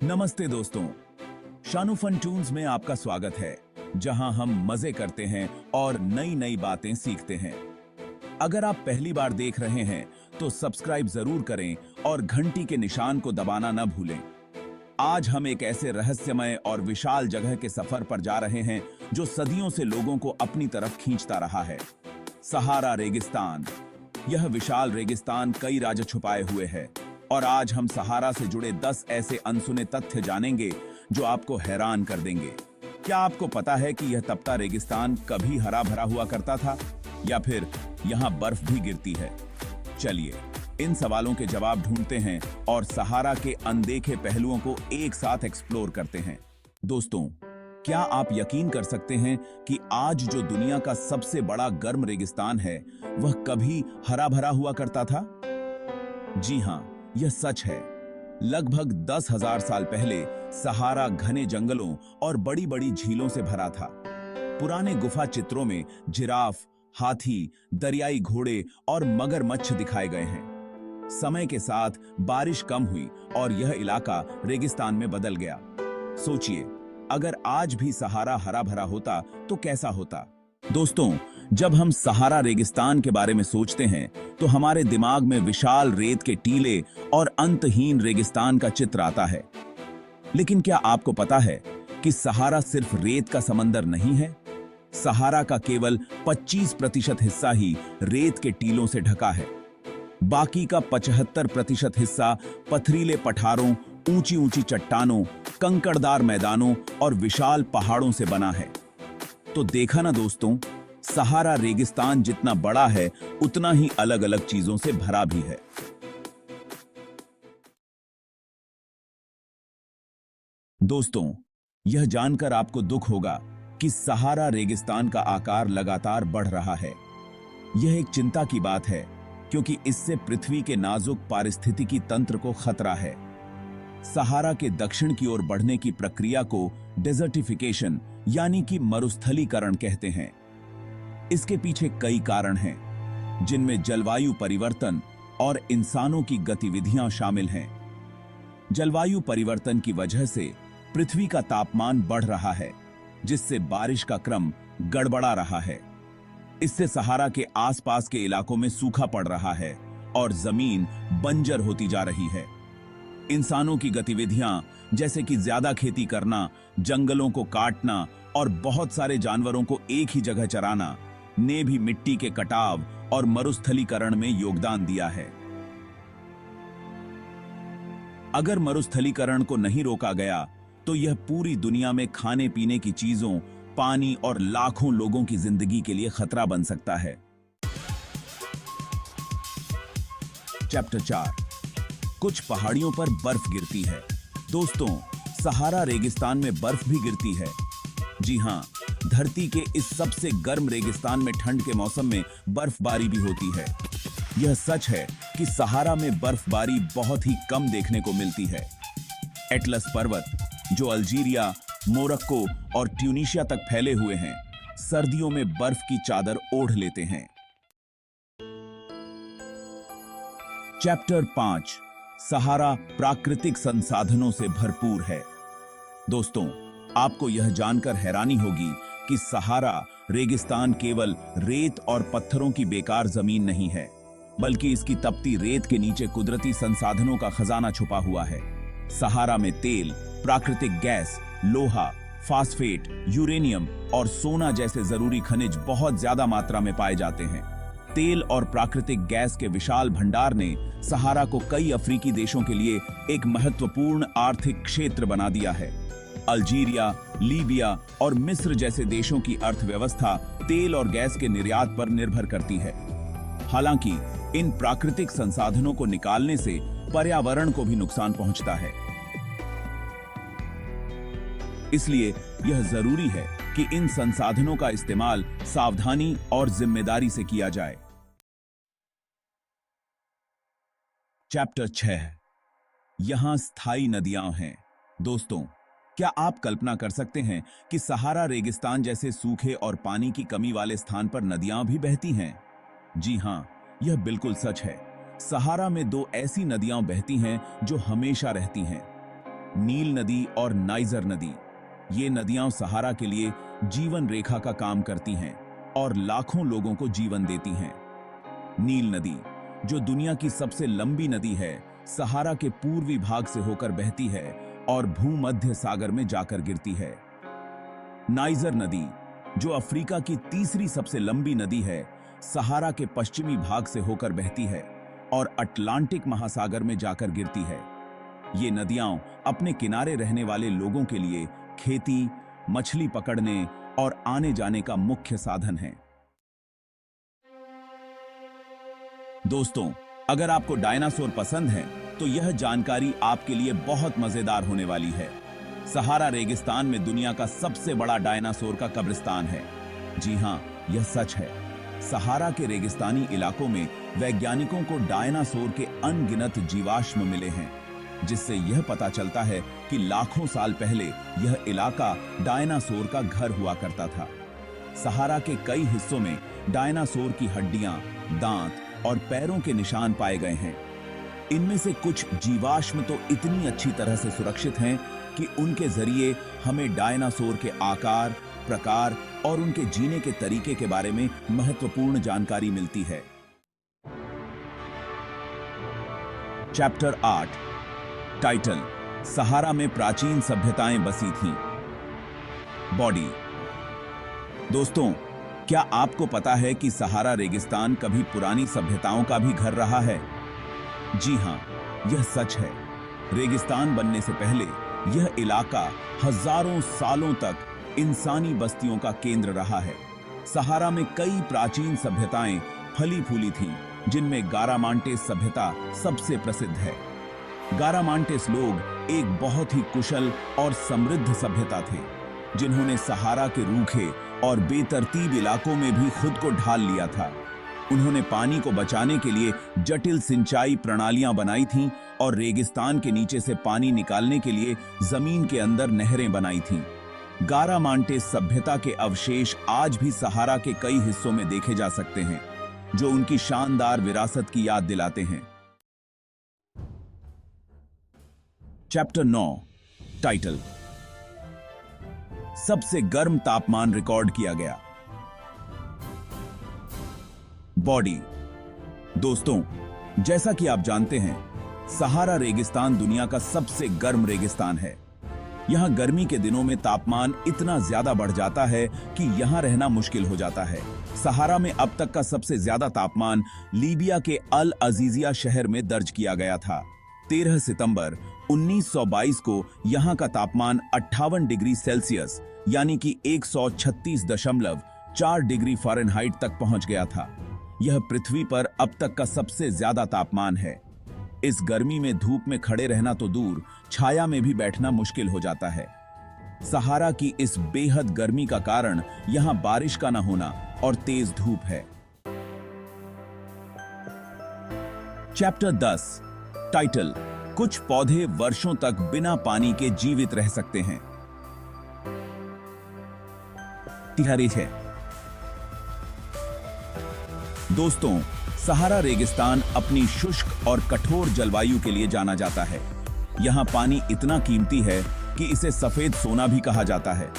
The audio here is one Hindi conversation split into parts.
नमस्ते दोस्तों, शानू फन टून्स में आपका स्वागत है, जहां हम मजे करते हैं और नई नई बातें सीखते हैं। अगर आप पहली बार देख रहे हैं तो सब्सक्राइब जरूर करें और घंटी के निशान को दबाना न भूलें। आज हम एक ऐसे रहस्यमय और विशाल जगह के सफर पर जा रहे हैं जो सदियों से लोगों को अपनी तरफ खींचता रहा है। सहारा रेगिस्तान। यह विशाल रेगिस्तान कई राज छुपाए हुए है और आज हम सहारा से जुड़े 10 ऐसे अनसुने तथ्य जानेंगे जो आपको हैरान कर देंगे। क्या आपको पता है कि यह तपता रेगिस्तान कभी हरा भरा हुआ करता था या फिर यहाँ बर्फ भी गिरती है? चलिए इन सवालों के जवाब ढूंढते हैं और सहारा के अनदेखे पहलुओं को एक साथ एक्सप्लोर करते हैं। दोस्तों, क्या आप यकीन कर सकते हैं कि आज जो दुनिया का सबसे बड़ा गर्म रेगिस्तान है वह कभी हरा भरा हुआ करता था? जी हाँ, यह सच है। लगभग 10,000 साल पहले सहारा घने जंगलों और बड़ी बड़ी झीलों से भरा था। पुराने गुफा चित्रों में जिराफ, हाथी, दरियाई घोड़े और मगरमच्छ दिखाए गए हैं। समय के साथ बारिश कम हुई और यह इलाका रेगिस्तान में बदल गया। सोचिए, अगर आज भी सहारा हरा भरा होता तो कैसा होता? दोस्तों, जब हम सहारा रेगिस्तान के बारे में सोचते हैं तो हमारे दिमाग में विशाल रेत के टीले और अंतहीन रेगिस्तान का चित्र आता है। लेकिन क्या आपको पता है कि सहारा सिर्फ रेत का समंदर नहीं है? सहारा का केवल 25% हिस्सा ही रेत के टीलों से ढका है। बाकी का 75% हिस्सा पथरीले पठारों, ऊंची ऊंची चट्टानों, कंकड़दार मैदानों और विशाल पहाड़ों से बना है। तो देखा ना दोस्तों, सहारा रेगिस्तान जितना बड़ा है उतना ही अलग अलग चीजों से भरा भी है। दोस्तों, यह जानकर आपको दुख होगा कि सहारा रेगिस्तान का आकार लगातार बढ़ रहा है। यह एक चिंता की बात है क्योंकि इससे पृथ्वी के नाजुक पारिस्थितिकी तंत्र को खतरा है। सहारा के दक्षिण की ओर बढ़ने की प्रक्रिया को डेजर्टिफिकेशन यानी कि मरुस्थलीकरण कहते हैं। इसके पीछे कई कारण हैं, जिनमें जलवायु परिवर्तन और इंसानों की गतिविधियां शामिल हैं। जलवायु परिवर्तन की वजह से पृथ्वी का तापमान बढ़ रहा है, जिससे बारिश का क्रम गड़बड़ा रहा है। इससे सहारा के आसपास के इलाकों में सूखा पड़ रहा है और जमीन बंजर होती जा रही है। इंसानों की गतिविधियां जैसे कि ज्यादा खेती करना, जंगलों को काटना और बहुत सारे जानवरों को एक ही जगह चराना ने भी मिट्टी के कटाव और मरुस्थलीकरण में योगदान दिया है। अगर मरुस्थलीकरण को नहीं रोका गया तो यह पूरी दुनिया में खाने पीने की चीजों, पानी और लाखों लोगों की जिंदगी के लिए खतरा बन सकता है। चैप्टर 4, कुछ पहाड़ियों पर बर्फ गिरती है। दोस्तों, सहारा रेगिस्तान में बर्फ भी गिरती है। जी हां, धरती के इस सबसे गर्म रेगिस्तान में ठंड के मौसम में बर्फबारी भी होती है। यह सच है कि सहारा में बर्फबारी बहुत ही कम देखने को मिलती है। एटलस पर्वत, जो अल्जीरिया, मोरक्को और ट्यूनीशिया तक फैले हुए हैं, सर्दियों में बर्फ की चादर ओढ़ लेते हैं। चैप्टर 5, सहारा प्राकृतिक संसाधनों से भरपूर है। दोस्तों, आपको यह जानकर हैरानी होगी कि सहारा रेगिस्तान केवल रेत और पत्थरों की बेकार जमीन नहीं है, बल्कि इसकी तपती रेत के नीचे कुदरती संसाधनों का खजाना छुपा हुआ है। सहारा में तेल, प्राकृतिक गैस, लोहा, फास्फेट, यूरेनियम और सोना जैसे जरूरी खनिज बहुत ज्यादा मात्रा में पाए जाते हैं। तेल और प्राकृतिक गैस के विशाल भंडार ने सहारा को कई अफ्रीकी देशों के लिए एक महत्वपूर्ण आर्थिक क्षेत्र बना दिया है। अल्जीरिया, लीबिया और मिस्र जैसे देशों की अर्थव्यवस्था तेल और गैस के निर्यात पर निर्भर करती है। हालांकि इन प्राकृतिक संसाधनों को निकालने से पर्यावरण को भी नुकसान पहुंचता है। इसलिए यह जरूरी है कि इन संसाधनों का इस्तेमाल सावधानी और जिम्मेदारी से किया जाए। चैप्टर 6, यहां स्थायी नदियां हैं। दोस्तों, क्या आप कल्पना कर सकते हैं कि सहारा रेगिस्तान जैसे सूखे और पानी की कमी वाले स्थान पर नदियां भी बहती हैं? जी हां, यह बिल्कुल सच है। सहारा में 2 ऐसी नदियां बहती हैं जो हमेशा रहती हैं। नील नदी और नाइजर नदी। ये नदियां सहारा के लिए जीवन रेखा का काम करती हैं और लाखों लोगों को जीवन देती हैं। नील नदी, जो दुनिया की सबसे लंबी नदी है, सहारा के पूर्वी भाग से होकर बहती है और भूमध्य सागर में जाकर गिरती है। नाइजर नदी, जो अफ्रीका की तीसरी सबसे लंबी नदी है, सहारा के पश्चिमी भाग से होकर बहती है और अटलांटिक महासागर में जाकर गिरती है। ये नदियां अपने किनारे रहने वाले लोगों के लिए खेती, मछली पकड़ने और आने जाने का मुख्य साधन है। दोस्तों, अगर आपको डायनासोर पसंद है तो यह जानकारी आपके लिए बहुत मजेदार होने वाली है। सहारा रेगिस्तान में दुनिया का सबसे बड़ा डायनासोर का कब्रिस्तान है। जी हां, यह सच है। सहारा के रेगिस्तानी इलाकों में वैज्ञानिकों को डायनासोर के अनगिनत जीवाश्म मिले हैं, जिससे यह पता चलता है कि लाखों साल पहले यह इलाका डायनासोर का घर हुआ करता था। सहारा के कई हिस्सों में डायनासोर की हड्डियां, दांत और पैरों के निशान पाए गए हैं। इनमें से कुछ जीवाश्म तो इतनी अच्छी तरह से सुरक्षित हैं कि उनके जरिए हमें डायनासोर के आकार, प्रकार और उनके जीने के तरीके के बारे में महत्वपूर्ण जानकारी मिलती है। चैप्टर 8, टाइटल: सहारा में प्राचीन सभ्यताएं बसी थीं। बॉडी। दोस्तों, क्या आपको पता है कि सहारा रेगिस्तान कभी पुरानी सभ्यताओं का भी घर रहा है? जी हां, यह सच है। रेगिस्तान बनने से पहले यह इलाका हजारों सालों तक इंसानी बस्तियों का केंद्र रहा है। सहारा में कई प्राचीन सभ्यताएं फली फूली थीं, जिनमें गारामांटेस सभ्यता सबसे प्रसिद्ध है। गारामांटेस लोग एक बहुत ही कुशल और समृद्ध सभ्यता थे, जिन्होंने सहारा के रूखे और बेतरतीब इलाकों में भी खुद को ढाल लिया था। उन्होंने पानी को बचाने के लिए जटिल सिंचाई प्रणालियां बनाई थीं और रेगिस्तान के नीचे से पानी निकालने के लिए जमीन के अंदर नहरें बनाई थीं। गारामांटेस सभ्यता के अवशेष आज भी सहारा के कई हिस्सों में देखे जा सकते हैं, जो उनकी शानदार विरासत की याद दिलाते हैं। चैप्टर 9, टाइटल: सबसे गर्म तापमान रिकॉर्ड किया गया। बॉडी। दोस्तों, जैसा कि आप जानते हैं, सहारा रेगिस्तान दुनिया का सबसे गर्म रेगिस्तान है। यहां गर्मी के दिनों में तापमान इतना ज्यादा बढ़ जाता है कि यहां रहना मुश्किल हो जाता है। सहारा में अब तक का सबसे ज्यादा तापमान लीबिया के अल अजीजिया शहर में दर्ज किया गया था। 13 सितंबर 1922 को यहां का तापमान 58 डिग्री सेल्सियस यानी कि 136.4 डिग्री फ़ारेनहाइट तक पहुंच गया था। यह पृथ्वी पर अब तक का सबसे ज्यादा तापमान है। इस गर्मी में धूप में खड़े रहना तो दूर, छाया में भी बैठना मुश्किल हो जाता है। सहारा की इस बेहद गर्मी का कारण यहां बारिश का न होना और तेज धूप है। चैप्टर 10, टाइटल: कुछ पौधे वर्षों तक बिना पानी के जीवित रह सकते हैं। है दोस्तों, सहारा रेगिस्तान अपनी शुष्क और कठोर जलवायु के लिए जाना जाता है। यहां पानी इतना कीमती है कि इसे सफेद सोना भी कहा जाता है।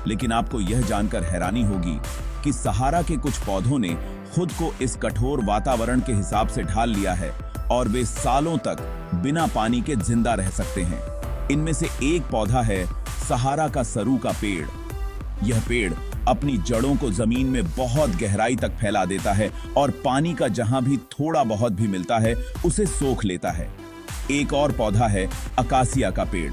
लेकिन आपको यह जानकर हैरानी होगी कि सहारा के कुछ पौधों ने खुद को इस कठोर वातावरण के हिसाब से ढाल लिया है और वे सालों तक बिना पानी के जिंदा रह सकते हैं। इनमें से एक पौधा है सहारा का सरू का पेड़। यह पेड़ अपनी जड़ों को जमीन में बहुत गहराई तक फैला देता है और पानी का जहां भी थोड़ा बहुत भी मिलता है उसे सोख लेता है। एक और पौधा है अकासिया का पेड़।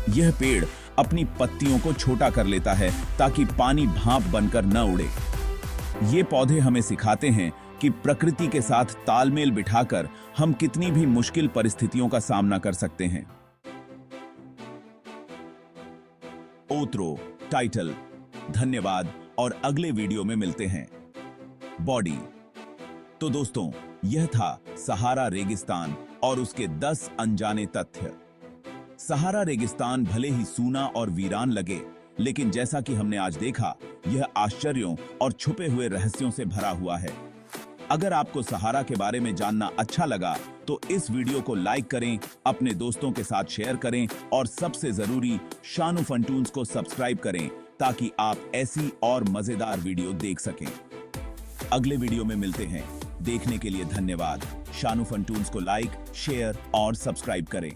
यह पेड़ अपनी पत्तियों को छोटा कर लेता है ताकि पानी भाप बनकर न उड़े। ये पौधे हमें सिखाते हैं कि प्रकृति के साथ तालमेल बिठाकर हम कितनी भी मुश्किल परिस्थितियों का सामना कर सकते हैं। ओत्रो, टाइटल: धन्यवाद और अगले वीडियो में मिलते हैं। बॉडी। तो दोस्तों, यह था सहारा रेगिस्तान और उसके 10 अनजाने तथ्य। सहारा रेगिस्तान भले ही सूना और वीरान लगे, लेकिन जैसा कि हमने आज देखा, यह आश्चर्यों और छुपे हुए रहस्यों से भरा हुआ है। अगर आपको सहारा के बारे में जानना अच्छा लगा तो इस वीडियो को लाइक करें, अपने दोस्तों के साथ शेयर करें और सबसे जरूरी शानू फंटून्स को सब्सक्राइब करें ताकि आप ऐसी और मजेदार वीडियो देख सकें। अगले वीडियो में मिलते हैं। देखने के लिए धन्यवाद। शानू फंटून्स को लाइक, शेयर और सब्सक्राइब करें।